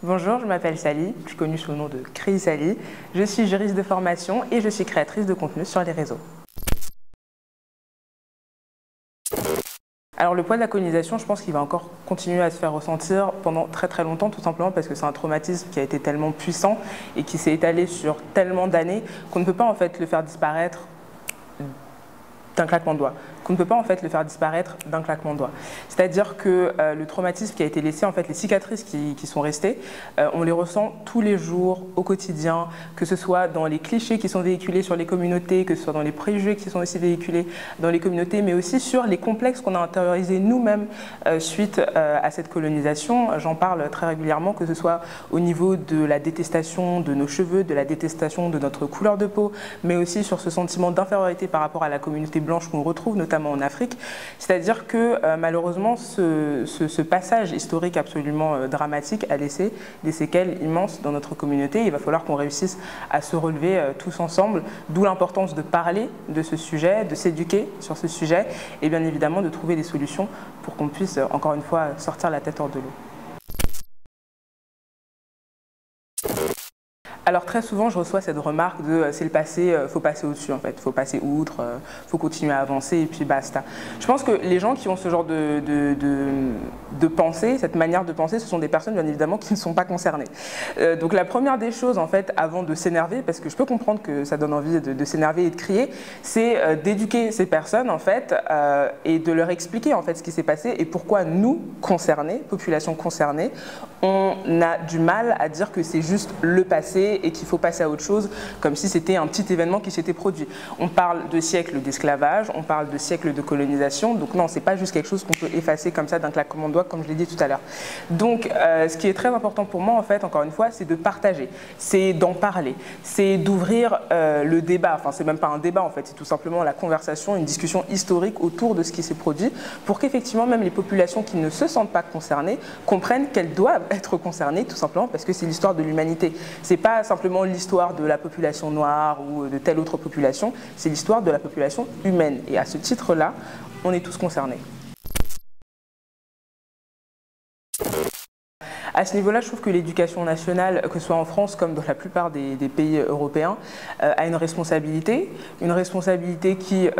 Bonjour, je m'appelle Sally, je suis connue sous le nom de Cri Sally. Je suis juriste de formation et je suis créatrice de contenu sur les réseaux. Alors le poids de la colonisation, je pense qu'il va encore continuer à se faire ressentir pendant très longtemps, tout simplement parce que c'est un traumatisme qui a été tellement puissant et qui s'est étalé sur tellement d'années qu'on ne peut pas en fait le faire disparaître d'un claquement de doigts. Qu'on ne peut pas en fait le faire disparaître d'un claquement de doigts. C'est-à-dire que le traumatisme qui a été laissé, en fait les cicatrices qui sont restées, on les ressent tous les jours, au quotidien, que ce soit dans les clichés qui sont véhiculés sur les communautés, que ce soit dans les préjugés qui sont aussi véhiculés dans les communautés, mais aussi sur les complexes qu'on a intériorisés nous-mêmes suite à cette colonisation. J'en parle très régulièrement, que ce soit au niveau de la détestation de nos cheveux, de la détestation de notre couleur de peau, mais aussi sur ce sentiment d'infériorité par rapport à la communauté blanche qu'on retrouve notamment en Afrique. C'est-à-dire que malheureusement ce passage historique absolument dramatique a laissé des séquelles immenses dans notre communauté. Il va falloir qu'on réussisse à se relever tous ensemble, d'où l'importance de parler de ce sujet, de s'éduquer sur ce sujet et bien évidemment de trouver des solutions pour qu'on puisse encore une fois sortir la tête hors de l'eau. Alors très souvent, je reçois cette remarque de c'est le passé, faut passer au-dessus en fait, faut passer outre, faut continuer à avancer et puis basta. Je pense que les gens qui ont ce genre de pensée, cette manière de penser, ce sont des personnes bien évidemment qui ne sont pas concernées. Donc la première des choses en fait, avant de s'énerver, parce que je peux comprendre que ça donne envie de s'énerver et de crier, c'est d'éduquer ces personnes en fait et de leur expliquer en fait ce qui s'est passé et pourquoi nous, concernés, population concernée, on a du mal à dire que c'est juste le passé et qu'il faut passer à autre chose, comme si c'était un petit événement qui s'était produit. On parle de siècles d'esclavage, on parle de siècles de colonisation, donc non, c'est pas juste quelque chose qu'on peut effacer comme ça d'un claquement de doigts, comme je l'ai dit tout à l'heure. Donc, ce qui est très important pour moi, en fait, encore une fois, c'est de partager, c'est d'en parler, c'est d'ouvrir le débat, enfin, c'est même pas un débat, en fait, c'est tout simplement la conversation, une discussion historique autour de ce qui s'est produit, pour qu'effectivement, même les populations qui ne se sentent pas concernées comprennent qu'elles doivent être concernées, tout simplement parce que c'est l'histoire de l'humanité. C'est pas simplement l'histoire de la population noire ou de telle autre population, c'est l'histoire de la population humaine. Et à ce titre-là, on est tous concernés. À ce niveau-là, je trouve que l'éducation nationale, que ce soit en France comme dans la plupart des pays européens, a une responsabilité qui,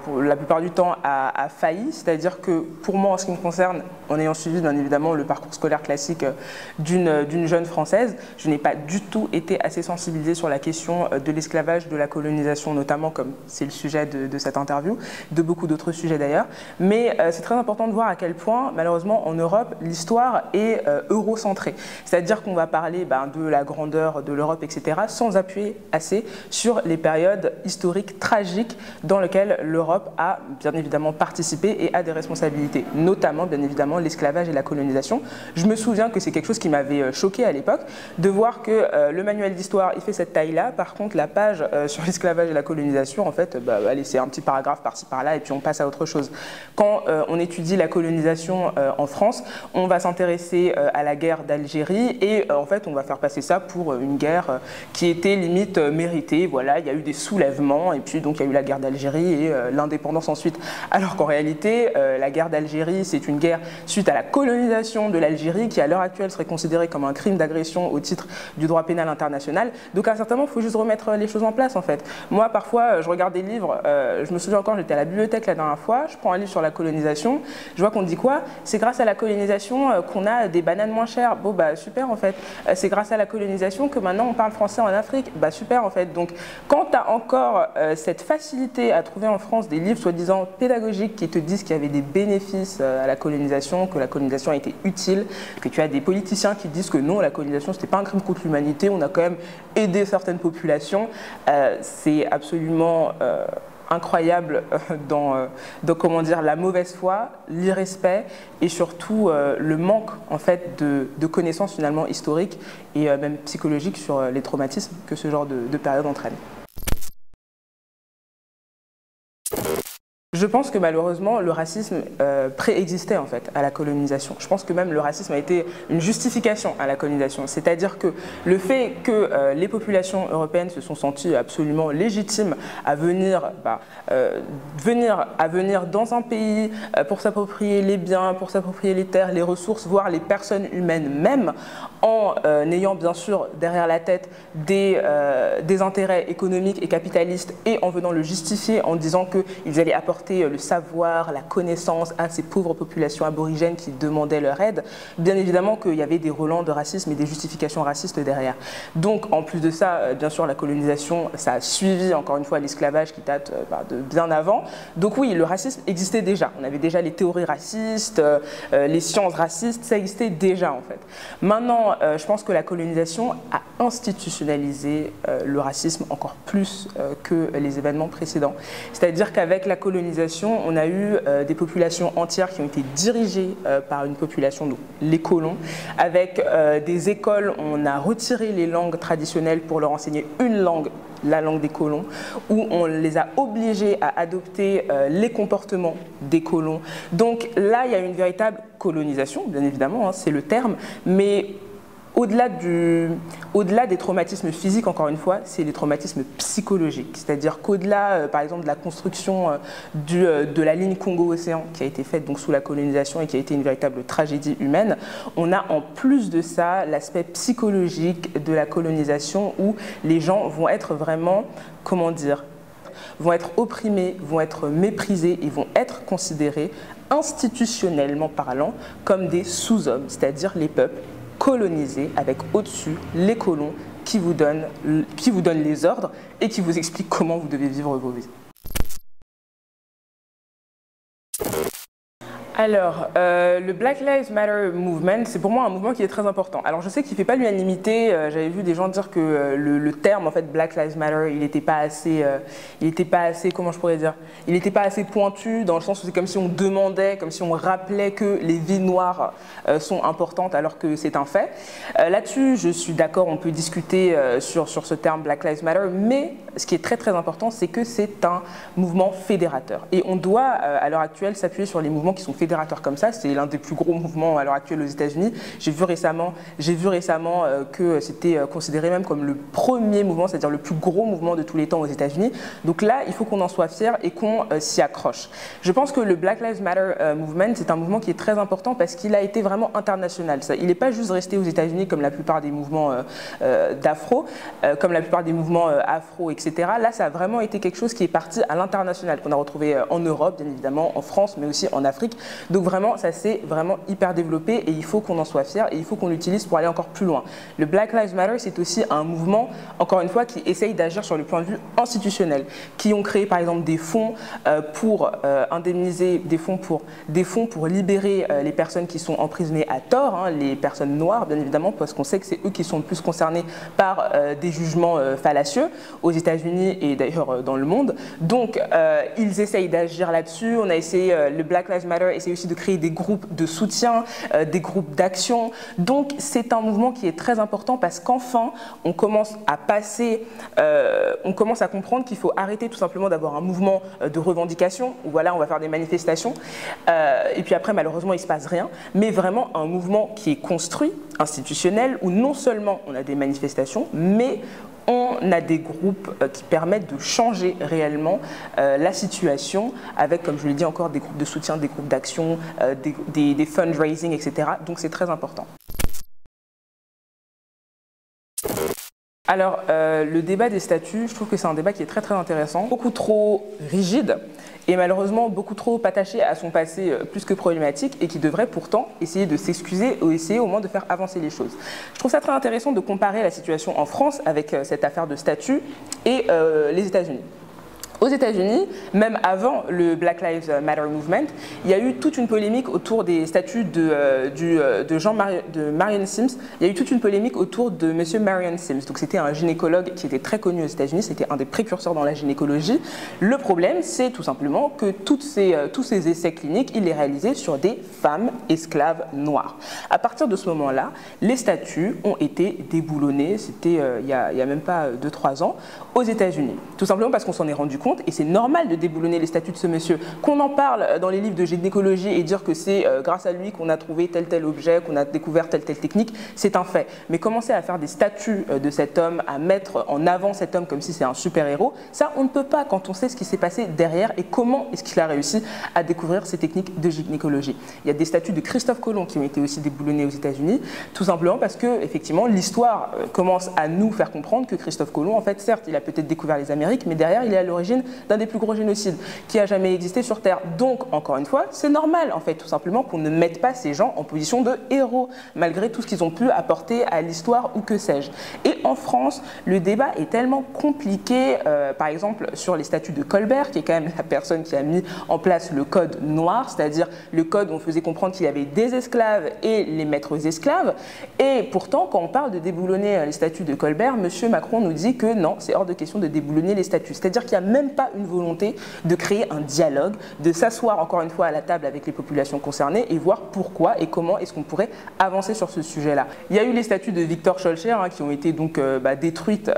pour la plupart du temps, a failli. C'est-à-dire que pour moi, en ce qui me concerne, en ayant suivi bien évidemment le parcours scolaire classique d'une jeune Française, je n'ai pas du tout été assez sensibilisée sur la question de l'esclavage, de la colonisation notamment, comme c'est le sujet de cette interview, de beaucoup d'autres sujets d'ailleurs. Mais c'est très important de voir à quel point, malheureusement, en Europe, l'histoire est eurocentrée. C'est-à-dire qu'on va parler de la grandeur de l'Europe, etc., sans appuyer assez sur les périodes historiques tragiques dans lesquelles l'Europe a bien évidemment participé et a des responsabilités, notamment bien évidemment l'esclavage et la colonisation. Je me souviens que c'est quelque chose qui m'avait choqué à l'époque, de voir que le manuel d'histoire, il fait cette taille-là, par contre la page sur l'esclavage et la colonisation, en fait, allez, c'est un petit paragraphe par-ci par-là et puis on passe à autre chose. Quand on étudie la colonisation en France, on va s'intéresser à la guerre d'Algérie et en fait on va faire passer ça pour une guerre qui était limite méritée. Voilà, il y a eu des soulèvements et puis donc il y a eu la guerre d'Algérie et l'indépendance ensuite. Alors qu'en réalité, la guerre d'Algérie, c'est une guerre suite à la colonisation de l'Algérie qui à l'heure actuelle serait considérée comme un crime d'agression au titre du droit pénal international. Donc à un certain moment, il faut juste remettre les choses en place en fait. Moi parfois, je regarde des livres, je me souviens encore, j'étais à la bibliothèque la dernière fois, je prends un livre sur la colonisation, je vois qu'on dit quoi? C'est grâce à la colonisation qu'on a des bananes moins chères. Bon bah super en fait, c'est grâce à la colonisation que maintenant on parle français en Afrique, bah super en fait. Donc quand tu as encore cette facilité à trouver en France des livres soi-disant pédagogiques qui te disent qu'il y avait des bénéfices à la colonisation, que la colonisation a été utile, que tu as des politiciens qui disent que non, la colonisation c'était pas un crime contre l'humanité, on a quand même aidé certaines populations, c'est absolument incroyable dans comment dire, la mauvaise foi, l'irrespect et surtout le manque en fait de connaissances finalement historiques et même psychologiques sur les traumatismes que ce genre de période entraîne. Je pense que malheureusement, le racisme préexistait en fait à la colonisation. Je pense que même le racisme a été une justification à la colonisation. C'est-à-dire que le fait que les populations européennes se sont senties absolument légitimes à venir dans un pays pour s'approprier les biens, pour s'approprier les terres, les ressources, voire les personnes humaines même, en ayant bien sûr derrière la tête des intérêts économiques et capitalistes et en venant le justifier en disant qu'ils allaient apporter le savoir, la connaissance à ces pauvres populations aborigènes qui demandaient leur aide, bien évidemment qu'il y avait des relents de racisme et des justifications racistes derrière. Donc en plus de ça, bien sûr la colonisation, ça a suivi encore une fois l'esclavage qui date de bien avant. Donc oui, le racisme existait déjà. On avait déjà les théories racistes, les sciences racistes, ça existait déjà en fait. Maintenant, je pense que la colonisation a institutionnalisé le racisme encore plus que les événements précédents. C'est-à-dire qu'avec la colonisation, on a eu des populations entières qui ont été dirigées par une population, donc les colons. Avec des écoles, on a retiré les langues traditionnelles pour leur enseigner une langue, la langue des colons, où on les a obligés à adopter les comportements des colons. Donc là, il y a une véritable colonisation, bien évidemment, hein, c'est le terme, mais au-delà des traumatismes physiques, encore une fois, c'est des traumatismes psychologiques. C'est-à-dire qu'au-delà, par exemple, de la construction de la ligne Congo-Océan qui a été faite donc, sous la colonisation et qui a été une véritable tragédie humaine, on a en plus de ça l'aspect psychologique de la colonisation où les gens vont être vraiment, comment dire, vont être opprimés, vont être méprisés et vont être considérés institutionnellement parlant comme des sous-hommes, c'est-à-dire les peuples colonisés avec au-dessus les colons qui vous donnent les ordres et qui vous expliquent comment vous devez vivre vos vies. Alors, le Black Lives Matter Movement, c'est pour moi un mouvement qui est très important. Alors, je sais qu'il ne fait pas l'unanimité. J'avais vu des gens dire que le terme, en fait, Black Lives Matter, il n'était pas assez, comment je pourrais dire, il n'était pas assez pointu dans le sens où c'est comme si on demandait, comme si on rappelait que les vies noires sont importantes alors que c'est un fait. Là-dessus, je suis d'accord, on peut discuter sur ce terme Black Lives Matter, mais ce qui est très très important, c'est que c'est un mouvement fédérateur. Et on doit, à l'heure actuelle, s'appuyer sur les mouvements qui sont fédérateurs comme ça. C'est l'un des plus gros mouvements à l'heure actuelle aux États-Unis. J'ai vu récemment que c'était considéré même comme le premier mouvement, c'est-à-dire le plus gros mouvement de tous les temps aux États-Unis. Donc là, il faut qu'on en soit fier et qu'on s'y accroche. Je pense que le Black Lives Matter Movement, c'est un mouvement qui est très important parce qu'il a été vraiment international. Il n'est pas juste resté aux États-Unis comme la plupart des mouvements d'afro, comme la plupart des mouvements afro, etc. Là, ça a vraiment été quelque chose qui est parti à l'international, qu'on a retrouvé en Europe, bien évidemment, en France, mais aussi en Afrique. Donc vraiment, ça s'est vraiment hyper développé et il faut qu'on en soit fier et il faut qu'on l'utilise pour aller encore plus loin. Le Black Lives Matter, c'est aussi un mouvement, encore une fois, qui essaye d'agir sur le point de vue institutionnel, qui ont créé par exemple des fonds pour indemniser, des fonds pour libérer les personnes qui sont emprisonnées à tort, hein, les personnes noires, bien évidemment, parce qu'on sait que c'est eux qui sont le plus concernés par des jugements fallacieux aux États-Unis et d'ailleurs dans le monde. Donc ils essayent d'agir là-dessus. On a essayé, le Black Lives Matter essaie aussi de créer des groupes de soutien, des groupes d'action. Donc c'est un mouvement qui est très important parce qu'enfin on commence à passer, on commence à comprendre qu'il faut arrêter tout simplement d'avoir un mouvement de revendication où voilà on va faire des manifestations et puis après malheureusement il ne se passe rien, mais vraiment un mouvement qui est construit, institutionnel, où non seulement on a des manifestations, mais on a des groupes qui permettent de changer réellement la situation avec, comme je l'ai dit encore, des groupes de soutien, des groupes d'action, des fundraising, etc. Donc c'est très important. Alors, le débat des statuts, je trouve que c'est un débat qui est très très intéressant, beaucoup trop rigide et malheureusement beaucoup trop attaché à son passé plus que problématique et qui devrait pourtant essayer de s'excuser ou essayer au moins de faire avancer les choses. Je trouve ça très intéressant de comparer la situation en France avec cette affaire de statut et les États-Unis. Aux États-Unis, même avant le Black Lives Matter Movement, il y a eu toute une polémique autour des statuts de Marion Sims. Il y a eu toute une polémique autour de Monsieur Marion Sims. Donc c'était un gynécologue qui était très connu aux États-Unis, c'était un des précurseurs dans la gynécologie. Le problème, c'est tout simplement que tous ces essais cliniques, il les réalisait sur des femmes esclaves noires. À partir de ce moment-là, les statuts ont été déboulonnés, c'était il y a même pas 2-3 ans, aux États-Unis. Tout simplement parce qu'on s'en est rendu compte compte, et c'est normal de déboulonner les statuts de ce monsieur. Qu'on en parle dans les livres de gynécologie et dire que c'est grâce à lui qu'on a trouvé tel objet, qu'on a découvert telle technique, c'est un fait. Mais commencer à faire des statuts de cet homme, à mettre en avant cet homme comme si c'est un super-héros, ça on ne peut pas quand on sait ce qui s'est passé derrière et comment est-ce qu'il a réussi à découvrir ces techniques de gynécologie. Il y a des statuts de Christophe Colomb qui ont été aussi déboulonnés aux États-Unis, tout simplement parce que effectivement l'histoire commence à nous faire comprendre que Christophe Colomb, en fait, certes, il a peut-être découvert les Amériques, mais derrière, il est à l'origine d'un des plus gros génocides qui a jamais existé sur Terre. Donc, encore une fois, c'est normal, en fait, tout simplement qu'on ne mette pas ces gens en position de héros, malgré tout ce qu'ils ont pu apporter à l'histoire ou que sais-je. Et en France, le débat est tellement compliqué, par exemple, sur les statuts de Colbert, qui est quand même la personne qui a mis en place le code noir, c'est-à-dire le code où on faisait comprendre qu'il y avait des esclaves et les maîtres esclaves. Et pourtant, quand on parle de déboulonner les statuts de Colbert, M. Macron nous dit que non, c'est hors de question de déboulonner les statuts. C'est-à-dire qu'il n'y a même pas une volonté de créer un dialogue, de s'asseoir encore une fois à la table avec les populations concernées et voir pourquoi et comment est-ce qu'on pourrait avancer sur ce sujet-là. Il y a eu les statuts de Victor Schœlcher qui ont été donc détruites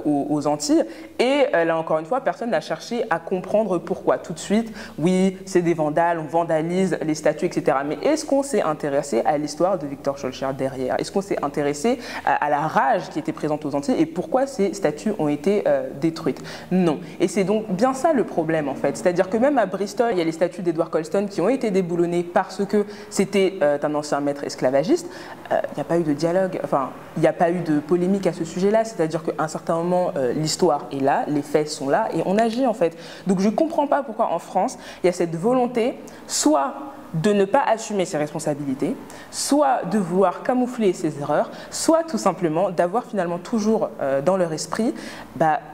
aux Antilles et là encore une fois, personne n'a cherché à comprendre pourquoi. Tout de suite, oui, c'est des vandales, on vandalise les statuts, etc. Mais est-ce qu'on s'est intéressé à l'histoire de Victor Schœlcher derrière? Est-ce qu'on s'est intéressé à la rage qui était présente aux Antilles et pourquoi ces statues ont été détruites? Non. Et c'est donc bien ça le problème en fait. C'est-à-dire que même à Bristol, il y a les statues d'Edward Colston qui ont été déboulonnées parce que c'était un ancien maître esclavagiste. Il n'y a pas eu de dialogue, enfin, il n'y a pas eu de polémique à ce sujet-là. C'est-à-dire qu'à un certain moment, l'histoire est là, les faits sont là et on agit en fait. Donc je ne comprends pas pourquoi en France, il y a cette volonté, soit de ne pas assumer ses responsabilités, soit de vouloir camoufler ses erreurs, soit tout simplement d'avoir finalement toujours dans leur esprit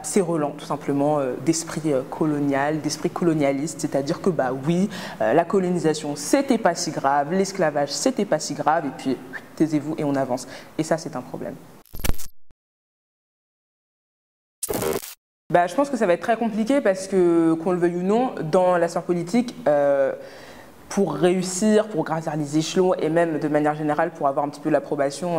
ces relents tout simplement d'esprit colonial, d'esprit colonialiste, c'est-à-dire que oui, la colonisation c'était pas si grave, l'esclavage c'était pas si grave, et puis taisez-vous et on avance. Et ça c'est un problème. Je pense que ça va être très compliqué parce que, qu'on le veuille ou non, dans la sphère politique, pour réussir, pour gravir les échelons et même de manière générale pour avoir un petit peu l'approbation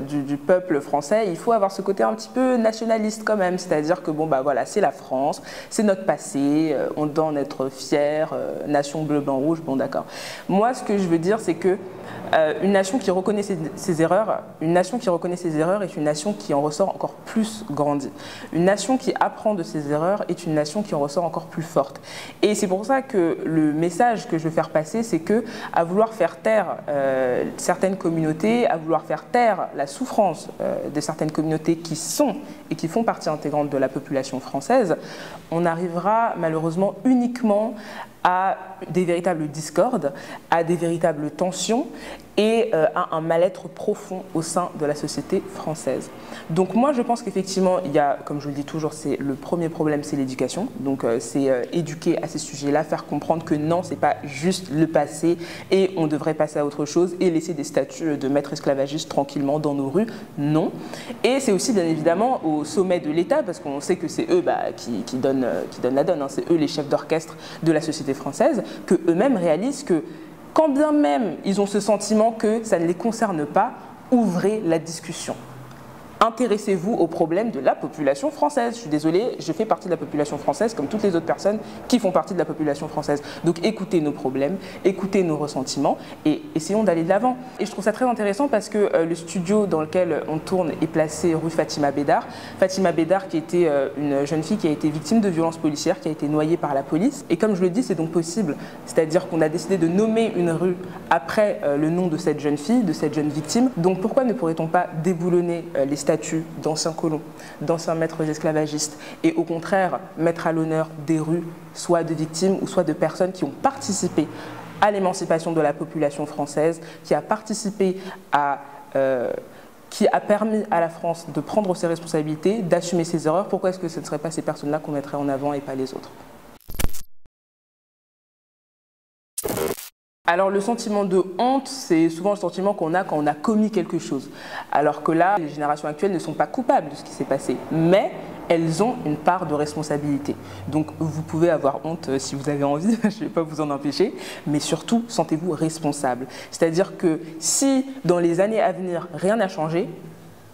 du peuple français, il faut avoir ce côté un petit peu nationaliste quand même, c'est-à-dire que voilà, c'est la France, c'est notre passé, on doit en être fier, nation bleu, blanc, rouge, bon d'accord. Moi ce que je veux dire c'est que une nation qui reconnaît ses erreurs, une nation qui reconnaît ses erreurs est une nation qui en ressort encore plus grandie. Une nation qui apprend de ses erreurs est une nation qui en ressort encore plus forte. Et c'est pour ça que le message que je veux faire passer, c'est que à vouloir faire taire certaines communautés, à vouloir faire taire la souffrance de certaines communautés qui sont et qui font partie intégrante de la population française, on arrivera malheureusement uniquement à des véritables discordes, à des véritables tensions et à un mal-être profond au sein de la société française. Donc moi je pense qu'effectivement il y a, comme je le dis toujours, le premier problème c'est l'éducation, donc c'est éduquer à ces sujets-là, faire comprendre que non, c'est pas juste le passé et on devrait passer à autre chose et laisser des statuts de maîtres esclavagistes tranquillement dans nos rues, non. Et c'est aussi bien évidemment au sommet de l'État, parce qu'on sait que c'est eux qui donnent la donne, hein, c'est eux les chefs d'orchestre de la société française, que eux-mêmes réalisent que quand bien même ils ont ce sentiment que ça ne les concerne pas, ouvrez la discussion. Intéressez-vous aux problèmes de la population française. Je suis désolée, je fais partie de la population française comme toutes les autres personnes qui font partie de la population française. Donc écoutez nos problèmes, écoutez nos ressentiments et essayons d'aller de l'avant. Et je trouve ça très intéressant parce que le studio dans lequel on tourne est placé rue Fatima Bédard. Fatima Bédard qui était une jeune fille qui a été victime de violences policières, qui a été noyée par la police. Et comme je le dis, c'est donc possible. C'est-à-dire qu'on a décidé de nommer une rue après le nom de cette jeune fille, de cette jeune victime. Donc pourquoi ne pourrait-on pas déboulonner les statuts d'anciens colons, d'anciens maîtres esclavagistes et au contraire mettre à l'honneur des rues, soit de victimes ou soit de personnes qui ont participé à l'émancipation de la population française, qui a participé à... qui a permis à la France de prendre ses responsabilités, d'assumer ses erreurs. Pourquoi est-ce que ce ne seraient pas ces personnes-là qu'on mettrait en avant et pas les autres ? Alors le sentiment de honte, c'est souvent le sentiment qu'on a quand on a commis quelque chose. Alors que là, les générations actuelles ne sont pas coupables de ce qui s'est passé, mais elles ont une part de responsabilité. Donc vous pouvez avoir honte si vous avez envie, je ne vais pas vous en empêcher, mais surtout sentez-vous responsable. C'est-à-dire que si dans les années à venir, rien n'a changé,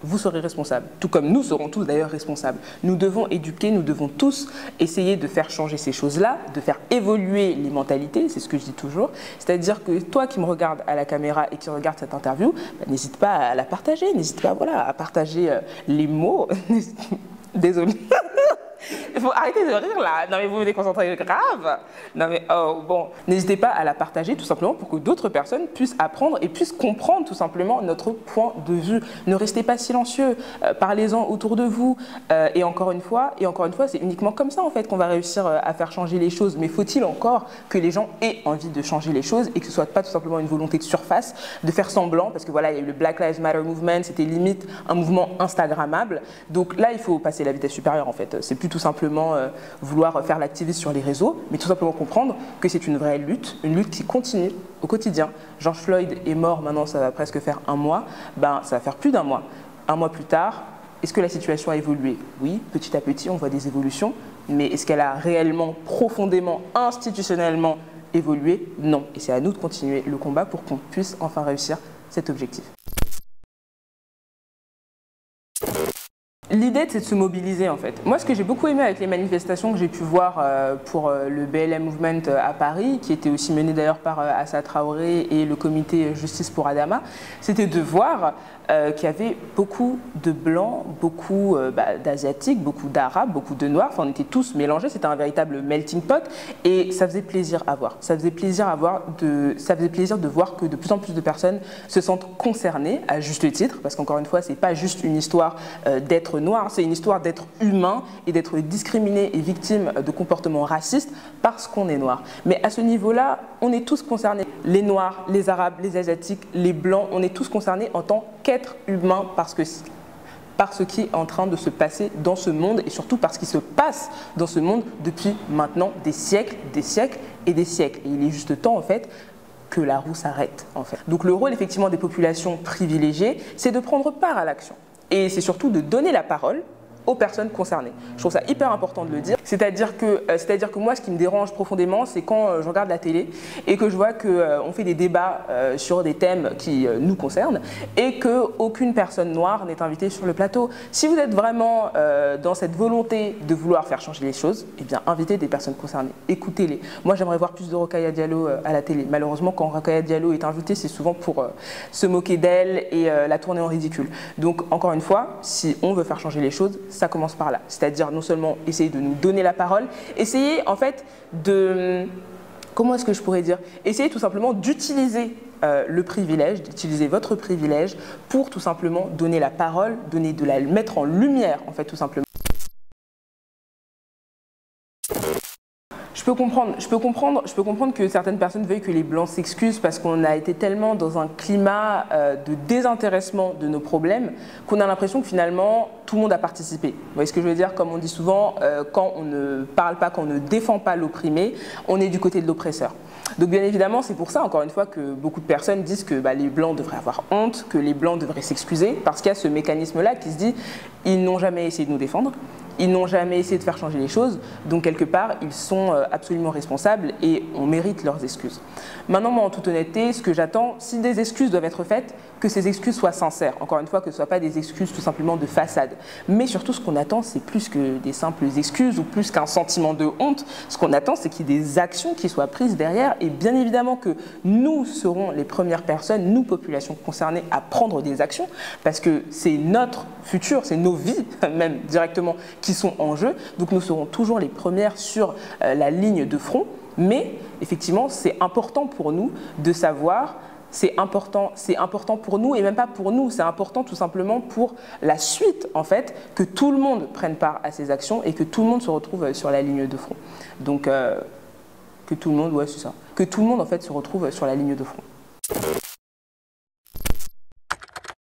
vous serez responsable, tout comme nous serons tous d'ailleurs responsables. Nous devons éduquer, nous devons tous essayer de faire changer ces choses-là, de faire évoluer les mentalités, c'est ce que je dis toujours. C'est-à-dire que toi qui me regardes à la caméra et qui regarde cette interview, n'hésite pas à la partager, n'hésite pas voilà, à partager les mots. Désolée. Il faut arrêter de rire là. Non mais vous me déconcentrez grave. Non mais oh bon. N'hésitez pas à la partager tout simplement pour que d'autres personnes puissent apprendre et puissent comprendre tout simplement notre point de vue. Ne restez pas silencieux. Parlez-en autour de vous. Et encore une fois, c'est uniquement comme ça en fait qu'on va réussir à faire changer les choses. Mais faut-il encore que les gens aient envie de changer les choses et que ce soit pas tout simplement une volonté de surface, de faire semblant, parce que voilà, il y a eu le Black Lives Matter Movement, c'était limite un mouvement instagrammable. Donc là, il faut passer la vitesse supérieure en fait. C'est plus tout simplement vouloir faire l'activiste sur les réseaux, mais tout simplement comprendre que c'est une vraie lutte, une lutte qui continue au quotidien. George Floyd est mort, maintenant ça va presque faire un mois, ça va faire plus d'un mois. Un mois plus tard, est-ce que la situation a évolué? Oui, petit à petit on voit des évolutions, mais est-ce qu'elle a réellement, profondément, institutionnellement évolué? Non, et c'est à nous de continuer le combat pour qu'on puisse enfin réussir cet objectif. L'idée, c'est de se mobiliser en fait. Moi, ce que j'ai beaucoup aimé avec les manifestations que j'ai pu voir pour le BLM Movement à Paris, qui était aussi mené d'ailleurs par Assa Traoré et le comité Justice pour Adama, c'était de voir qu'il y avait beaucoup de blancs, beaucoup d'asiatiques, beaucoup d'arabes, beaucoup de noirs. Enfin, on était tous mélangés, c'était un véritable melting pot et ça faisait plaisir à voir. Ça faisait plaisir de voir que de plus en plus de personnes se sentent concernées à juste titre, parce qu'encore une fois, c'est pas juste une histoire d'être noir, c'est une histoire d'être humain et d'être discriminé et victime de comportements racistes parce qu'on est noir. Mais à ce niveau-là, on est tous concernés. Les noirs, les arabes, les asiatiques, les blancs, on est tous concernés en tant qu'être humain par ce qui est en train de se passer dans ce monde et surtout parce qu'il se passe dans ce monde depuis maintenant des siècles et des siècles. Et il est juste temps en fait que la roue s'arrête en fait. Donc le rôle effectivement des populations privilégiées, c'est de prendre part à l'action et c'est surtout de donner la parole aux personnes concernées. Je trouve ça hyper important de le dire. C'est-à-dire que moi, ce qui me dérange profondément, c'est quand je regarde la télé et que je vois qu'on fait des débats sur des thèmes qui nous concernent et qu'aucune personne noire n'est invitée sur le plateau. Si vous êtes vraiment dans cette volonté de vouloir faire changer les choses, eh bien, invitez des personnes concernées, écoutez-les. Moi, j'aimerais voir plus de Rokhaya Diallo à la télé. Malheureusement, quand Rokhaya Diallo est invitée, c'est souvent pour se moquer d'elle et la tourner en ridicule. Donc, encore une fois, si on veut faire changer les choses, ça commence par là. C'est-à-dire non seulement essayer de nous donner la parole, essayer en fait de... Comment est-ce que je pourrais dire? Essayer tout simplement d'utiliser le privilège, d'utiliser votre privilège pour tout simplement donner la parole, mettre en lumière en fait tout simplement. Je peux comprendre que certaines personnes veuillent que les Blancs s'excusent parce qu'on a été tellement dans un climat de désintéressement de nos problèmes qu'on a l'impression que finalement tout le monde a participé. Vous voyez ce que je veux dire? Comme on dit souvent, quand on ne parle pas, quand on ne défend pas l'opprimé, on est du côté de l'oppresseur. Donc bien évidemment, c'est pour ça, encore une fois, que beaucoup de personnes disent que les Blancs devraient avoir honte, que les Blancs devraient s'excuser, parce qu'il y a ce mécanisme-là qui se dit ils n'ont jamais essayé de nous défendre. Ils n'ont jamais essayé de faire changer les choses, donc quelque part, ils sont absolument responsables et on mérite leurs excuses. Maintenant, moi, en toute honnêteté, ce que j'attends, si des excuses doivent être faites, que ces excuses soient sincères. Encore une fois, que ce ne soient pas des excuses tout simplement de façade. Mais surtout, ce qu'on attend, c'est plus que des simples excuses ou plus qu'un sentiment de honte. Ce qu'on attend, c'est qu'il y ait des actions qui soient prises derrière et bien évidemment que nous serons les premières personnes, nous, populations concernées, à prendre des actions parce que c'est notre futur, c'est nos vies même directement qui sont en jeu, donc nous serons toujours les premières sur la ligne de front, mais effectivement c'est important pour nous de savoir, c'est important pour nous et même pas pour nous, c'est important tout simplement pour la suite en fait, que tout le monde prenne part à ces actions et que tout le monde se retrouve sur la ligne de front. Donc que tout le monde, ouais c'est ça, que tout le monde en fait se retrouve sur la ligne de front.